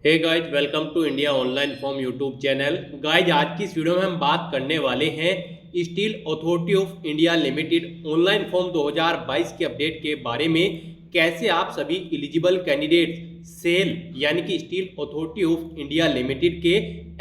Hey guys, welcome to India online form YouTube channel. Guys, आज की इस video में हम बात करने वाले हैं steel authority of India limited online form 2022 के अपडेट के बारे में। कैसे आप सभी एलिजिबल कैंडिडेट सेल यानी कि steel authority of India limited के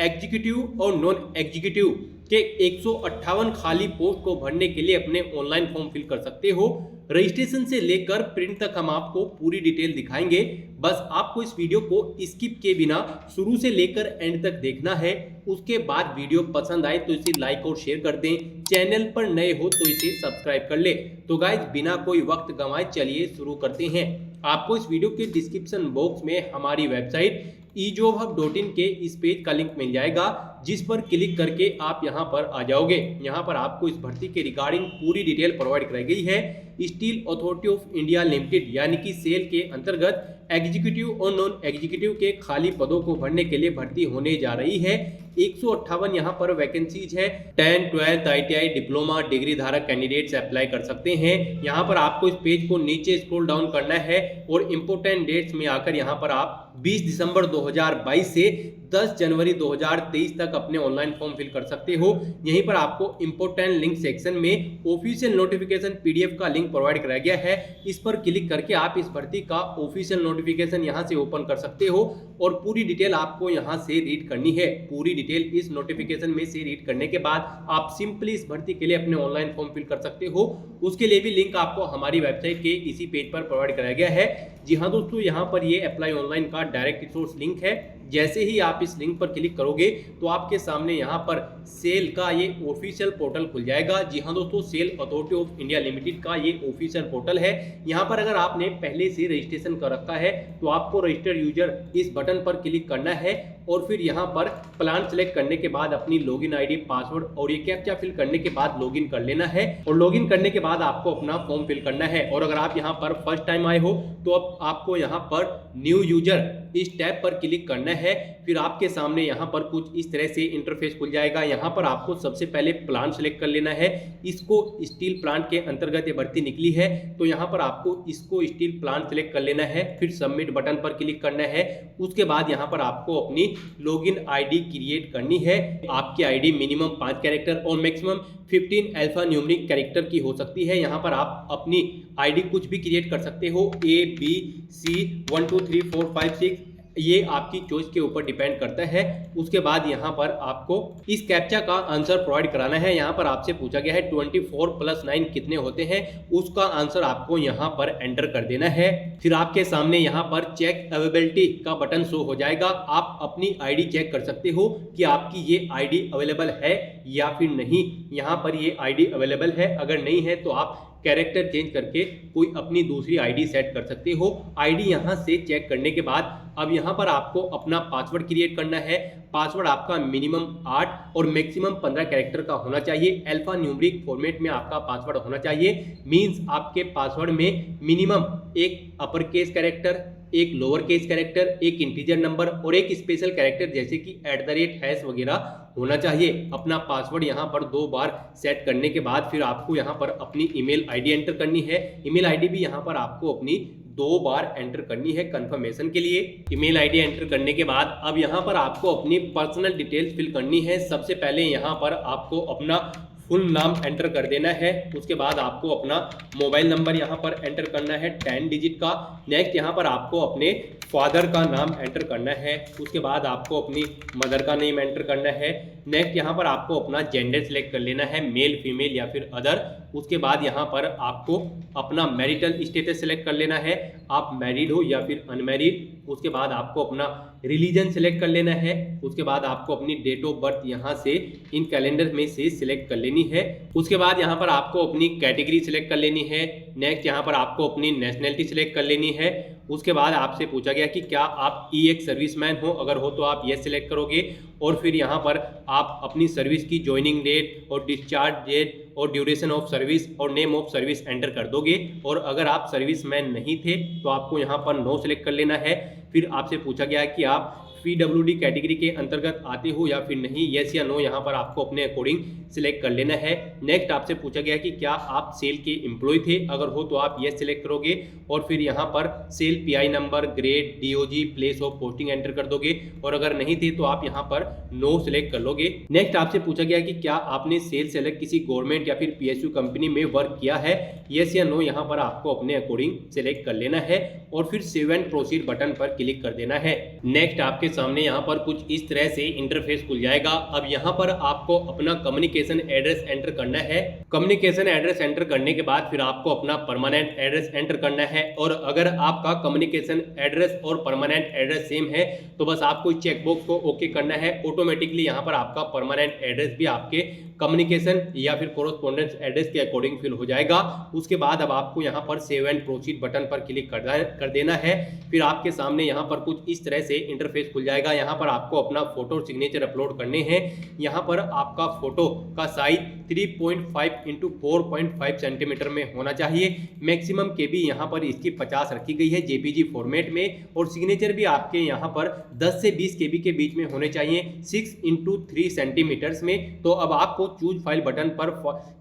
एग्जीक्यूटिव और नॉन एग्जीक्यूटिव के 158 खाली पोस्ट को भरने के लिए अपने ऑनलाइन फॉर्म फिल कर सकते हो। रजिस्ट्रेशन से लेकर प्रिंट तक हम आपको पूरी डिटेल दिखाएंगे। बस आपको इस वीडियो को स्किप के बिना शुरू से लेकर एंड तक देखना है। उसके बाद वीडियो पसंद आए तो इसे लाइक और शेयर कर दें। चैनल पर नए हो तो इसे सब्सक्राइब कर ले। तो गाइज, बिना कोई वक्त गंवाए चलिए शुरू करते हैं। आपको इस वीडियो के डिस्क्रिप्शन बॉक्स में हमारी वेबसाइट ejobhub.in के इस पेज का लिंक मिल जाएगा, जिस पर क्लिक करके आप यहां पर आ जाओगे। यहां पर आपको इस भर्ती के रिगार्डिंग पूरी डिटेल प्रोवाइड कराई गई है। Steel authority of India limited यानी कि सेल के अंतर्गत एग्जीक्यूटिव और नॉन एग्जीक्यूटिव के खाली पदों को भरने के लिए भर्ती होने जा रही है। 158 यहाँ पर वैकेंसीज है। 10, 12 ITI डिप्लोमा डिग्री धारक कैंडिडेट्स अप्लाई कर सकते हैं। यहाँ पर आपको इस पेज को नीचे स्क्रॉल डाउन करना है और इम्पोर्टेंट डेट्स में आकर यहाँ पर आप 20 दिसंबर 2022 से 10 जनवरी 2023 तक अपने ऑनलाइन फॉर्म फिल कर सकते हो। यहीं पर आपको इंपोर्टेंट लिंक सेक्शन में ऑफिशियल नोटिफिकेशन PDF का लिंक प्रोवाइड कराया गया है। इस पर क्लिक करके आप इस भर्ती का ऑफिशियल नोटिफिकेशन यहां से ओपन कर सकते हो और पूरी डिटेल आपको यहां से रीड करनी है। पूरी डिटेल इस नोटिफिकेशन में से रीड करने के बाद आप सिंपली इस भर्ती के लिए अपने ऑनलाइन फॉर्म फिल कर सकते हो। उसके लिए भी लिंक आपको हमारी वेबसाइट के इसी पेज पर प्रोवाइड कराया गया है। जी हाँ दोस्तों, यहाँ पर ये अप्लाई ऑनलाइन का डायरेक्ट रिसोर्स लिंक है। जैसे ही आप इस लिंक पर क्लिक करोगे तो आपके सामने यहाँ पर सेल का ये ऑफिशियल पोर्टल खुल जाएगा। जी हाँ दोस्तों, SAIL authority of India limited का ये ऑफिशियल पोर्टल है। यहाँ पर अगर आपने पहले से रजिस्ट्रेशन कर रखा है तो आपको रजिस्टर यूजर इस बटन पर क्लिक करना है और फिर यहाँ पर प्लान सेलेक्ट करने के बाद अपनी लॉगिन आईडी, पासवर्ड और ये कैप्चा फिल करने के बाद लॉगिन कर लेना है। और लॉगिन करने के बाद आपको अपना फॉर्म फिल करना है। और अगर आप यहाँ पर फर्स्ट टाइम आए हो तो अब आपको यहाँ पर न्यू यूजर इस टैब पर क्लिक करना है। फिर आपके सामने यहाँ पर कुछ इस तरह से इंटरफेस खुल जाएगा। यहाँ पर आपको सबसे पहले प्लान सेलेक्ट कर लेना है। इसको स्टील प्लांट के अंतर्गत ये भर्ती निकली है तो यहाँ पर आपको इसको स्टील प्लांट सेलेक्ट कर लेना है। फिर सबमिट बटन पर क्लिक करना है। उसके बाद यहाँ पर आपको अपनी लॉगिन आईडी क्रिएट करनी है। आपकी आईडी मिनिमम 5 कैरेक्टर और मैक्सिमम 15 अल्फा न्यूमेरिक कैरेक्टर की हो सकती है। यहाँ पर आप अपनी आईडी कुछ भी क्रिएट कर सकते हो, ABC 1 2 3 4 5 6, ये आपकी चॉइस के ऊपर डिपेंड करता है। उसके बाद यहाँ पर आपको इस कैप्चा का आंसर प्रोवाइड कराना है। यहाँ पर आपसे पूछा गया है 24 + 9 कितने होते हैं, उसका आंसर आपको यहाँ पर एंटर कर देना है। फिर आपके सामने यहाँ पर चेक अवेलेबिलिटी का बटन शो हो जाएगा। आप अपनी आईडी चेक कर सकते हो कि आपकी ये आईडी अवेलेबल है या फिर नहीं। यहाँ पर ये आईडी अवेलेबल है, अगर नहीं है तो आप कैरेक्टर चेंज करके कोई अपनी दूसरी आईडी सेट कर सकते हो। आईडी यहां से चेक करने के बाद अब यहां पर आपको अपना पासवर्ड क्रिएट करना है। पासवर्ड आपका मिनिमम 8 और मैक्सिमम 15 कैरेक्टर का होना चाहिए। अल्फा न्यूमेरिक फॉर्मेट में आपका पासवर्ड होना चाहिए। मींस आपके पासवर्ड में मिनिमम एक अपर केस कैरेक्टर, एक लोअर केस कैरेक्टर, एक इंटीजर नंबर और एक स्पेशल कैरेक्टर जैसे कि @ वगैरह होना चाहिए। अपना पासवर्ड यहाँ पर 2 बार सेट करने के बाद फिर आपको यहाँ पर अपनी ईमेल आईडी एंटर करनी है। ईमेल आईडी भी यहाँ पर आपको अपनी 2 बार एंटर करनी है कंफर्मेशन के लिए। ईमेल आईडी एंटर करने के बाद अब यहाँ पर आपको अपनी पर्सनल डिटेल्स फिल करनी है। सबसे पहले यहाँ पर आपको अपना फुल नाम एंटर कर देना है। उसके बाद आपको अपना मोबाइल नंबर यहाँ पर एंटर करना है 10 डिजिट का। नेक्स्ट यहाँ पर आपको अपने फादर का नाम एंटर करना है। उसके बाद आपको अपनी मदर का नेम एंटर करना है। नेक्स्ट यहाँ पर आपको अपना जेंडर सेलेक्ट कर लेना है, मेल, फीमेल या फिर अदर। उसके बाद यहाँ पर आपको अपना मैरिटल स्टेटस सेलेक्ट कर लेना है, आप मैरिड हो या फिर अनमैरिड। उसके बाद आपको अपना रिलीजन सेलेक्ट कर लेना है। उसके बाद आपको अपनी डेट ऑफ बर्थ यहाँ से इन कैलेंडर में से सिलेक्ट कर लेनी है। उसके बाद यहाँ पर आपको अपनी कैटेगरी सिलेक्ट कर लेनी है। नेक्स्ट यहाँ पर आपको अपनी नेशनैलिटी सिलेक्ट कर लेनी है। उसके बाद आपसे पूछा गया कि क्या आप EX सर्विसमैन हो, अगर हो तो आप ये सिलेक्ट करोगे। और फिर यहाँ पर आप अपनी सर्विस की ज्वाइनिंग डेट और डिस्चार्ज डेट और ड्यूरेशन ऑफ सर्विस और नेम ऑफ सर्विस एंटर कर दोगे। और अगर आप सर्विसमैन नहीं थे तो आपको यहाँ पर नो सिलेक्ट कर लेना है। फिर आपसे पूछा गया है कि आप पीडब्ल्यूडी कैटेगरी के अंतर्गत आते हो या फिर नहीं, यस या नो यहाँ पर आपको अपने अकॉर्डिंग सिलेक्ट कर लेना है। नेक्स्ट आपसे पूछा गया कि क्या आप सेल के एम्प्लॉय थे, अगर हो तो आप यस सिलेक्ट करोगे और फिर यहाँ पर SAIL PI number, grade, DOJ, place of posting enter कर दोगे और अगर नहीं थे तो आप यहाँ पर नो सिलेक्ट कर लोगे। नेक्स्ट आपसे पूछा गया कि क्या आपने सेल से अलग किसी गवर्नमेंट या फिर पीएसयू कंपनी में वर्क किया है, यस या नो यहाँ पर आपको अपने अकॉर्डिंग सिलेक्ट कर लेना है और फिर सेव एंड प्रोसीड बटन पर क्लिक कर देना है। नेक्स्ट आपके सामने यहाँ पर कुछ इस तरह से इंटरफेस खुल जाएगा। अब यहाँ पर आपको अपना कम्युनिकेशन एड्रेस एंटर करना है। कम्युनिकेशन एड्रेस एंटर करने के बाद फिर आपको अपना परमानेंट एड्रेस एंटर करना है और अगर आपका कम्युनिकेशन एड्रेस और परमानेंट एड्रेस सेम है तो बस आपको इस चेकबॉक्स को ओके करना है। ऑटोमेटिकली यहाँ पर आपका परमानेंट एड्रेस भी आपके कम्युनिकेशन या फिर कोरोस्पोंडेंस एड्रेस के अकॉर्डिंग फिल हो जाएगा। उसके बाद अब आपको यहाँ पर सेव एंड प्रोसीड बटन पर क्लिक कर देना है। फिर आपके सामने यहाँ पर कुछ इस तरह से इंटरफेस खुल जाएगा। यहाँ पर आपको अपना फोटो और सिग्नेचर अपलोड करने हैं। यहाँ पर आपका फोटो का साइज 3.5 इंटू 4.5 सेंटीमीटर में होना चाहिए। मैक्सिमम केबी यहाँ पर इसकी 50 रखी गई है जेपीजी फॉर्मेट में और सिग्नेचर भी आपके यहाँ पर 10 से 20 केबी के बीच में होने चाहिए 6 इंटू 3 सेंटीमीटर्स में। तो अब आपको चूज फाइल बटन पर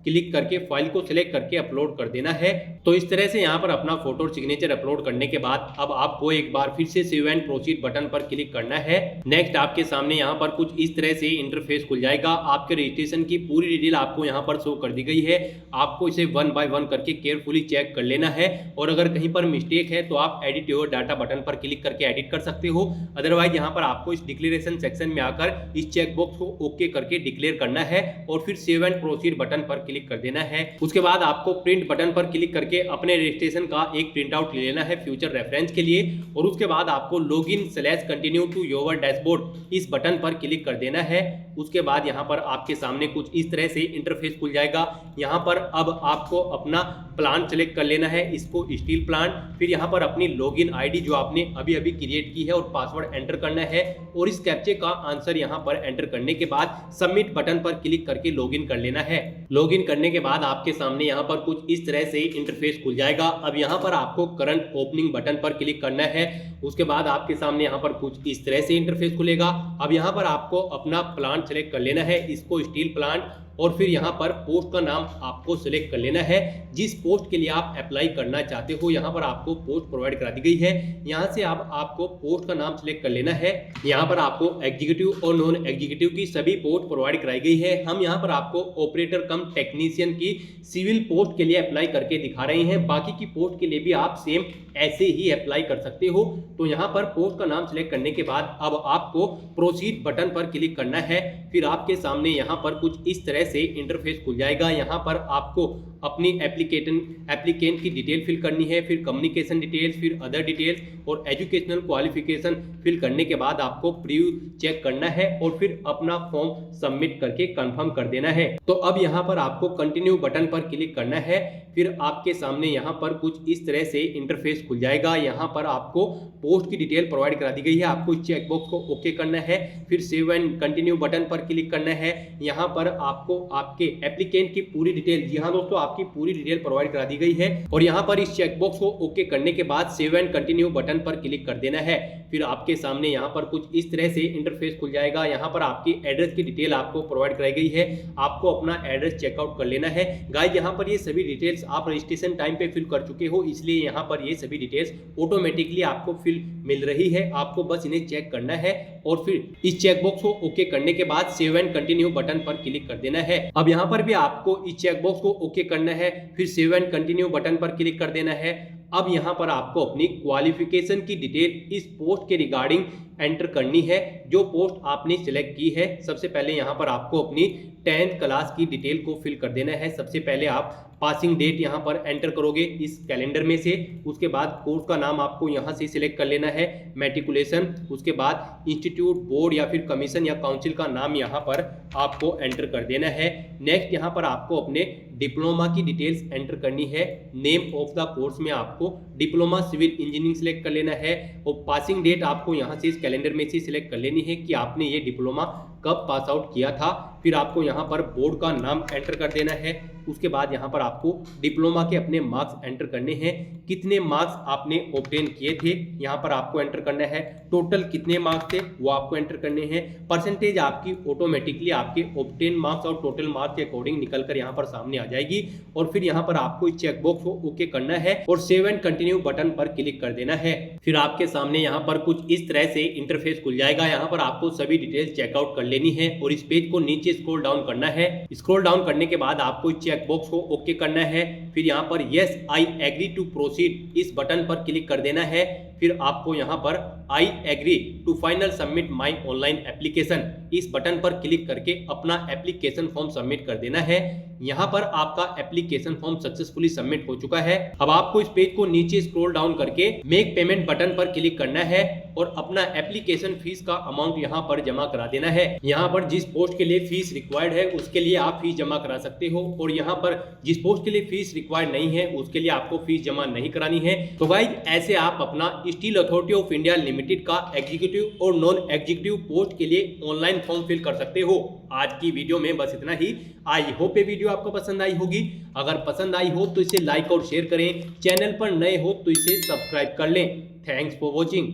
क्लिक करके फाइल को सिलेक्ट करके अपलोड कर देना है। तो इस तरह से यहाँ पर अपना फोटो और सिग्नेचर अपलोड करने के बाद अब आपको एक बार फिर से सेव एंड प्रोसीड बटन पर क्लिक करना है। नेक्स्ट आपके सामने यहाँ पर कुछ इस तरह से इंटरफेस खुल जाएगा। आपके रजिस्ट्रेशन की पूरी डिटेल आपको यहाँ पर शो कर दी गई है। आपको इसे 1 बाय 1 करके केयरफुली चेक कर लेना है और अगर कहीं पर मिस्टेक है तो आप एडिट योर डाटा बटन पर क्लिक करके एडिट कर सकते हो। अदरवाइज यहाँ पर आपको इस डिक्लेरेशन सेक्शन में आकर इस चेकबॉक्स को ओके करके डिक्लेयर करना है और फिर सेव एंड प्रोसीड बटन पर क्लिक कर देना है। उसके बाद आपको प्रिंट बटन पर क्लिक करके अपने रजिस्ट्रेशन का एक प्रिंट आउट ले लेना है फ्यूचर रेफरेंस के लिए और उसके बाद आपको login/continue to your dashboard इस बटन पर क्लिक कर देना है। उसके बाद यहाँ पर आपके सामने कुछ इस तरह से इंटरफेस खुल जाएगा। यहाँ पर अब आपको अपना प्लान सेलेक्ट कर लेना है, इसको स्टील प्लान। फिर यहाँ पर अपनी लॉगिन आईडी जो आपने अभी अभी क्रिएट की है और पासवर्ड एंटर करना है और इस कैप्चे का आंसर यहाँ पर एंटर करने के बाद सबमिट बटन पर क्लिक करके लॉगिन कर लेना है। लॉगिन करने के बाद आपके सामने यहाँ पर कुछ इस तरह से इंटरफेस खुल जाएगा। अब यहाँ पर आपको करंट ओपनिंग बटन पर क्लिक करना है। उसके बाद आपके सामने यहाँ पर कुछ इस तरह से इंटरफेस खुलेगा। अब यहाँ पर आपको अपना प्लान सेलेक्ट कर लेना है, इसको स्टील प्लान, और फिर यहाँ पर पोस्ट का नाम आपको सिलेक्ट कर लेना है। जिस पोस्ट के लिए आप अप्लाई करना चाहते हो यहाँ पर आपको पोस्ट प्रोवाइड करा दी गई है। यहाँ से अब आपको पोस्ट का नाम सिलेक्ट कर लेना है। यहाँ पर आपको एग्जीक्यूटिव और नॉन एग्जीक्यूटिव की सभी पोस्ट प्रोवाइड कराई गई है। हम यहाँ पर आपको ऑपरेटर कम टेक्नीशियन की सिविल पोस्ट के लिए अप्लाई करके दिखा रहे हैं। बाकी की पोस्ट के लिए भी आप सेम ऐसे ही अप्लाई कर सकते हो। तो यहाँ पर पोस्ट का नाम सिलेक्ट करने के बाद अब आपको प्रोसीड बटन पर क्लिक करना है। फिर आपके सामने यहाँ पर कुछ इस तरह से इंटरफेस खुल जाएगा। यहाँ पर आपको अपनी एप्लीकेंट की डिटेल फिल करनी है, फिर कम्युनिकेशन डिटेल्स, फिर अदर डिटेल्स और एजुकेशनल क्वालिफिकेशन फिल करने के बाद आपको प्रीव्यू चेक करना है और फिर अपना फॉर्म सबमिट करके कंफर्म कर देना है। तो अब यहाँ पर आपको कंटिन्यू बटन पर क्लिक करना है। फिर आपके सामने यहाँ पर कुछ इस तरह से इंटरफेस खुल जाएगा। यहाँ पर आपको पोस्ट की डिटेल प्रोवाइड करा दी गई है। आपको इस चेकबॉक्स को ओके करना है, फिर सेव एंड कंटिन्यू बटन पर क्लिक करना है। यहाँ पर आपको आपके एप्लीकेंट की पूरी डिटेल, जी हाँ दोस्तों, आपकी पूरी डिटेल प्रोवाइड करा दी गई है और यहाँ पर इस चेकबॉक्स को ओके करने के बाद सेव एंड कंटिन्यू बटन पर क्लिक कर देना है। फिर आपके सामने यहाँ पर कुछ इस तरह से इंटरफेस खुल जाएगा। यहाँ पर आपकी एड्रेस की डिटेल आपको प्रोवाइड कराई गई है। आपको अपना एड्रेस चेकआउट कर लेना है। गाइस यहाँ पर ये सभी डिटेल्स आप रजिस्ट्रेशन टाइम पे फिल कर चुके हो, इसलिए यहाँ पर ये सभी डिटेल्स ऑटोमेटिकली आपको फिल मिल रही है। आपको बस इन्हें चेक करना है और फिर इस चेकबॉक्स को ओके करने के बाद सेव एंड कंटिन्यू बटन पर क्लिक कर देना है। अब यहाँ पर भी आपको इस चेकबॉक्स को ओके करना है, फिर सेव एंड कंटिन्यू बटन पर क्लिक कर देना है। अब यहाँ पर आपको अपनी क्वालिफिकेशन की डिटेल इस पोस्ट के रिगार्डिंग एंटर करनी है जो पोस्ट आपने सिलेक्ट की है। सबसे पहले यहाँ पर आपको अपनी 10th क्लास की डिटेल को फिल कर देना है। सबसे पहले आप पासिंग डेट यहाँ पर एंटर करोगे इस कैलेंडर में से। उसके बाद कोर्स का नाम आपको यहाँ से सिलेक्ट कर लेना है, मैट्रिकुलेशन। उसके बाद इंस्टीट्यूट, बोर्ड या फिर कमीशन या काउंसिल का नाम यहाँ पर आपको एंटर कर देना है। नेक्स्ट यहाँ पर आपको अपने डिप्लोमा की डिटेल्स एंटर करनी है। नेम ऑफ द कोर्स में आपको डिप्लोमा सिविल इंजीनियरिंग सिलेक्ट कर लेना है और पासिंग डेट आपको यहाँ से इस कैलेंडर में से सिलेक्ट कर लेनी है कि आपने ये डिप्लोमा कब पास आउट किया था। फिर आपको यहाँ पर बोर्ड का नाम एंटर कर देना है। उसके बाद यहाँ पर आपको डिप्लोमा के अपने मार्क्स एंटर करने हैं, कितने मार्क्स आपने ऑब्टेन किए थे यहाँ पर आपको एंटर करना है, टोटल कितने मार्क्स थे वो आपको एंटर करने हैं, परसेंटेज आपकी ऑटोमेटिकली आपके ऑब्टेन मार्क्स और टोटल मार्क्स के अकॉर्डिंग निकलकर यहाँ पर सामने आ जाएगी। और फिर यहाँ पर आपको इस चेकबॉक्स को ओके करना है और सेव एंड कंटिन्यू बटन पर क्लिक कर देना है। फिर आपके सामने यहाँ पर कुछ इस तरह से इंटरफेस खुल जाएगा। यहाँ पर आपको सभी डिटेल्स चेकआउट कर लेनी है और इस पेज को नीचे स्क्रॉल डाउन करना है। स्क्रॉल डाउन करने के बाद आपको इस चेकबॉक्स को ओके करना है। फिर यहाँ पर yes I agree to proceed इस बटन पर क्लिक कर देना है। फिर आपको यहाँ पर I agree to final submit my online application इस बटन पर क्लिक करके अपना एप्लीकेशन फॉर्म सबमिट कर देना है। यहाँ पर आपका एप्लीकेशन फॉर्म सक्सेसफुली सबमिट हो चुका है। अब आपको इस पेज को नीचे स्क्रॉल डाउन करके मेक पेमेंट बटन पर क्लिक करना है और अपना एप्लीकेशन फीस का अमाउंट यहाँ पर जमा करा देना है। यहाँ पर जिस पोस्ट के लिए फीस रिक्वायर्ड है उसके लिए आप फीस जमा करा सकते हो और यहाँ पर जिस पोस्ट के लिए फीस रिक्वायर्ड नहीं है उसके लिए आपको फीस जमा नहीं करानी है। तो गाइस ऐसे आप अपना steel authority of India limited का एग्जीक्यूटिव और नॉन एग्जीक्यूटिव पोस्ट के लिए ऑनलाइन फॉर्म फिल कर सकते हो। आज की वीडियो में बस इतना ही। आई होप ये वीडियो आपको पसंद आई होगी। अगर पसंद आई हो तो इसे लाइक और शेयर करें, चैनल पर नए हो तो इसे सब्सक्राइब कर लें। Thanks for watching.